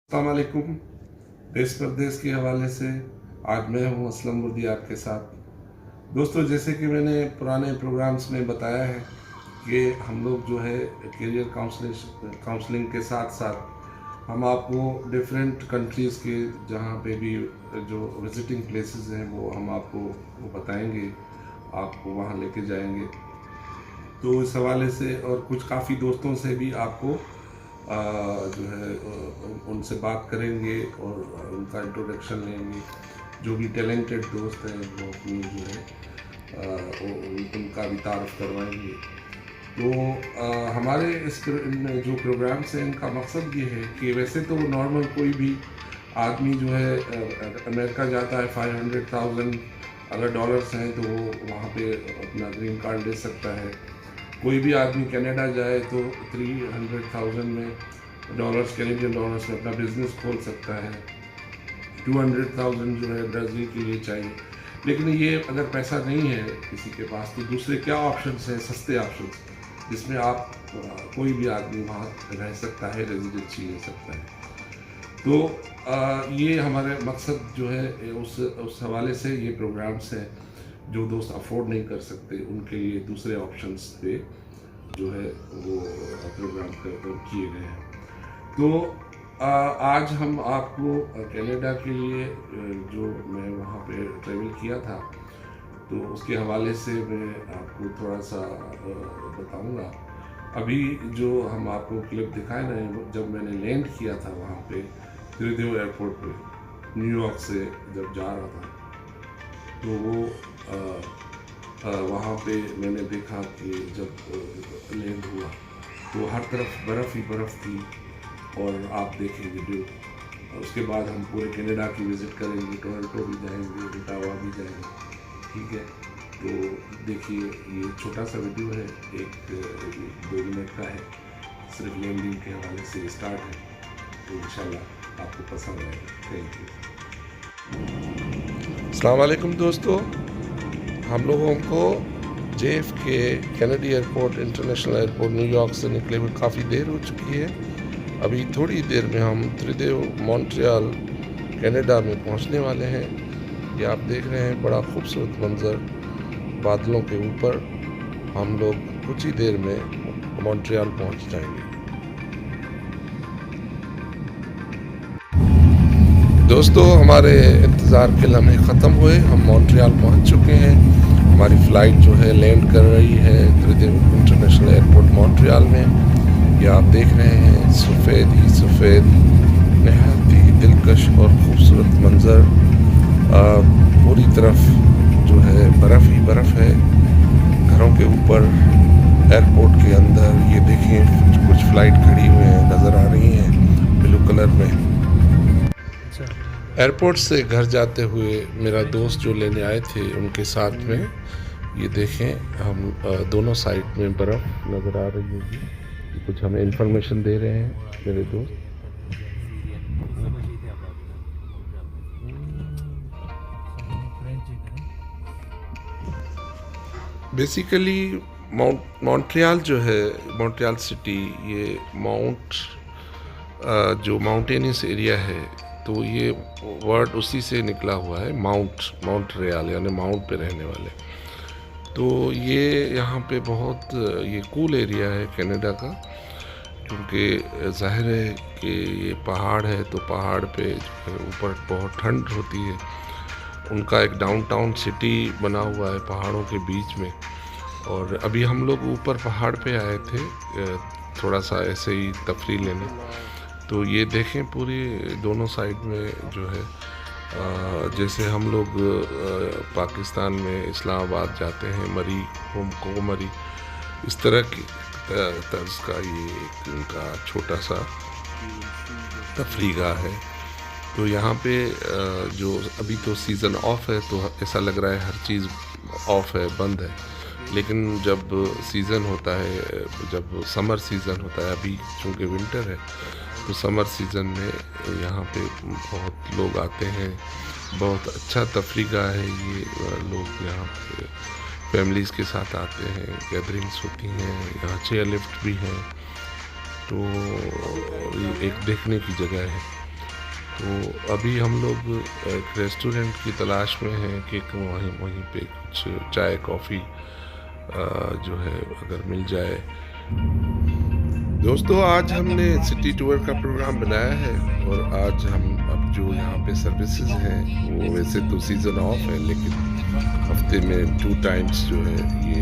अस्सलाम वालेकुम। देश परदेश के हवाले से आज मैं हूं असलम मुर्दी आपके साथ। दोस्तों, जैसे कि मैंने पुराने प्रोग्राम्स में बताया है कि हम लोग जो है करियर काउंसलिंग के साथ साथ हम आपको डिफरेंट कंट्रीज़ के जहां पे भी जो विजिटिंग प्लेसेस हैं वो हम आपको वो बताएंगे, आपको वहां लेके जाएंगे। तो इस हवाले से और कुछ काफ़ी दोस्तों से भी आपको जो है उनसे बात करेंगे और उनका इंट्रोडक्शन लेंगे। जो भी टैलेंटेड दोस्त हैं वो अपनी जो है उनका भी तारफ़ करवाएंगे। तो हमारे इन जो प्रोग्राम्स हैं इनका मकसद ये है कि वैसे तो नॉर्मल कोई भी आदमी जो है अमेरिका जाता है 500,000 अगर डॉलर्स हैं तो वो वहाँ पे अपना ग्रीन कार्ड ले सकता है। कोई भी आदमी कनाडा जाए तो 300,000 में डॉलर्स, कैनेडियन डॉलर्स में अपना बिजनेस खोल सकता है। 200,000 जो है ब्राज़ील के लिए चाहिए। लेकिन ये अगर पैसा नहीं है किसी के पास तो दूसरे क्या ऑप्शंस हैं, सस्ते ऑप्शंस जिसमें आप कोई भी आदमी वहाँ रह सकता है, रेजिडेंसी ले सकता है। तो ये हमारे मकसद जो है उस हवाले से ये प्रोग्राम्स हैं। जो दोस्त अफोर्ड नहीं कर सकते उनके लिए दूसरे ऑप्शंस पे जो है वो प्रोग्राम किए गए हैं। तो आज हम आपको कनाडा के लिए जो मैं वहाँ पे ट्रैवल किया था तो उसके हवाले से मैं आपको थोड़ा सा बताऊंगा। अभी जो हम आपको क्लिप दिखाए ना, जब मैंने लैंड किया था वहाँ पे त्रिदेव एयरपोर्ट पे न्यूयॉर्क से जब जा रहा था तो वो वहाँ पे मैंने देखा कि जब लैंड हुआ तो हर तरफ बर्फ़ ही बर्फ़ थी। और आप देखें वीडियो। उसके बाद हम पूरे कनाडा की विज़िट करेंगे, टोरंटो भी जाएंगे, ओटावा भी जाएंगे, ठीक है। तो देखिए, ये छोटा सा वीडियो है, 2 मिनट का है, सिर्फ लैंडिंग के हवाले से स्टार्ट है। तो इंशाल्लाह आपको पसंद आएगा। Thank you. अस्सलाम वालेकुम दोस्तों, हम लोगों को JFK Kennedy airport, international airport New York से निकले हुए काफ़ी देर हो चुकी है। अभी थोड़ी देर में हम त्रिदेव मॉन्ट्रियल कनाडा में पहुंचने वाले हैं। ये आप देख रहे हैं बड़ा खूबसूरत मंज़र बादलों के ऊपर। हम लोग कुछ ही देर में मॉन्ट्रियल पहुंच जाएंगे। दोस्तों, हमारे इंतज़ार के लम्हे ख़त्म हुए, हम मॉन्ट्रियल पहुंच चुके हैं। हमारी फ़्लाइट जो है लैंड कर रही है त्रिदेव इंटरनेशनल एयरपोर्ट मॉन्ट्रियल में। ये आप देख रहे हैं सफ़ेद ही सफ़ेद, नहायत ही दिलकश और ख़ूबसूरत मंज़र। पूरी तरफ जो है बर्फ़ ही बर्फ़ है। घरों के ऊपर, एयरपोर्ट के अंदर ये देखें कुछ फ़्लाइट खड़ी हुई हैं, नज़र आ रही हैं ब्लू कलर में। एयरपोर्ट से घर जाते हुए मेरा दोस्त जो लेने आए थे उनके साथ में ये देखें, हम दोनों साइड में बर्फ़ नज़र आ रही होगी। कुछ हमें इंफॉर्मेशन दे रहे हैं मेरे दोस्त। बेसिकली मॉन्ट्रियल जो है, मॉन्ट्रियल सिटी, ये जो माउंटेनियस एरिया है, तो ये वर्ड उसी से निकला हुआ है, माउंट रियल, यानी माउंट पे रहने वाले। तो ये यहाँ पे बहुत ये कूल एरिया है कनाडा का, क्योंकि ज़ाहिर है कि ये पहाड़ है तो पहाड़ पे ऊपर बहुत ठंड होती है। उनका एक डाउनटाउन सिटी बना हुआ है पहाड़ों के बीच में। और अभी हम लोग ऊपर पहाड़ पे आए थे थोड़ा सा ऐसे ही तफरीह लेने। तो ये देखें पूरी दोनों साइड में जो है जैसे हम लोग पाकिस्तान में इस्लामाबाद जाते हैं, मरी को मरी, इस तरह की तर्ज का ये उनका छोटा सा तफरीगाह है। तो यहाँ पे जो अभी तो सीज़न ऑफ है तो ऐसा लग रहा है हर चीज़ ऑफ है, बंद है। लेकिन जब सीज़न होता है, जब समर सीज़न होता है, अभी चूँकि विंटर है तो समर सीज़न में यहाँ पे बहुत लोग आते हैं। बहुत अच्छा तफरीगाह है ये। लोग यहाँ पे फैमिलीज़ के साथ आते हैं, गैदरिंग्स होती हैं, यहाँ चेयर लिफ्ट भी हैं। तो एक देखने की जगह है। तो अभी हम लोग एक रेस्टोरेंट की तलाश में हैं कि वहीं पे कुछ चाय कॉफ़ी जो है अगर मिल जाए। दोस्तों, आज हमने सिटी टूर का प्रोग्राम बनाया है और आज हम अब जो यहाँ पे सर्विसेज हैं वो वैसे तो सीज़न ऑफ है, लेकिन हफ्ते में 2 टाइम्स जो है ये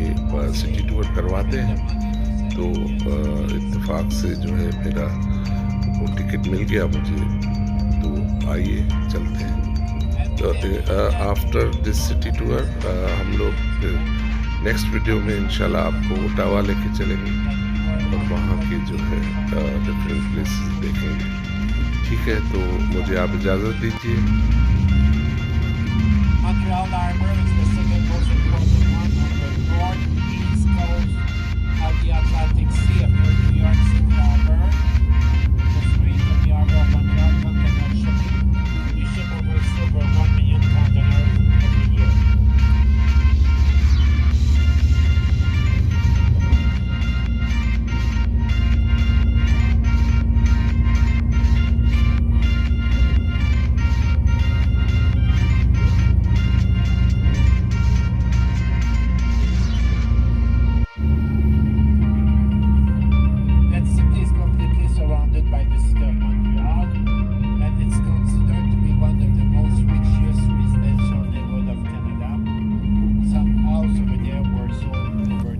सिटी टूर करवाते हैं। तो इत्तेफाक से जो है मेरा वो टिकट मिल गया मुझे, तो आइए चलते हैं। तो आफ्टर दिस सिटी टूर हम लोग फिर नेक्स्ट वीडियो में इंशाल्लाह आपको ओटावा लेके चलेंगे और वहाँ के जो है डिफरेंट प्लेसेस देखेंगे। ठीक है, तो मुझे आप इजाज़त दीजिए। Montreal Harbor is the second most important one on the northeast coast of the Atlantic Sea after New York City Harbor. The street from the harbor of Montreal container shipping. We ship over 1 million containers every year. That city is completely surrounded by the city of Montreal, and it's considered to be one of the most richest residential neighborhoods of Canada. Some houses over there were sold over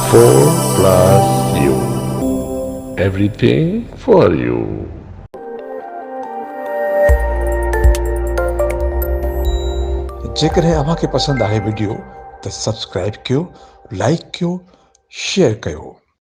Four plus you. Everything for you. जेकर अव्हांखे पसंदि आहे video त subscribe कयो, like कयो, share कयो।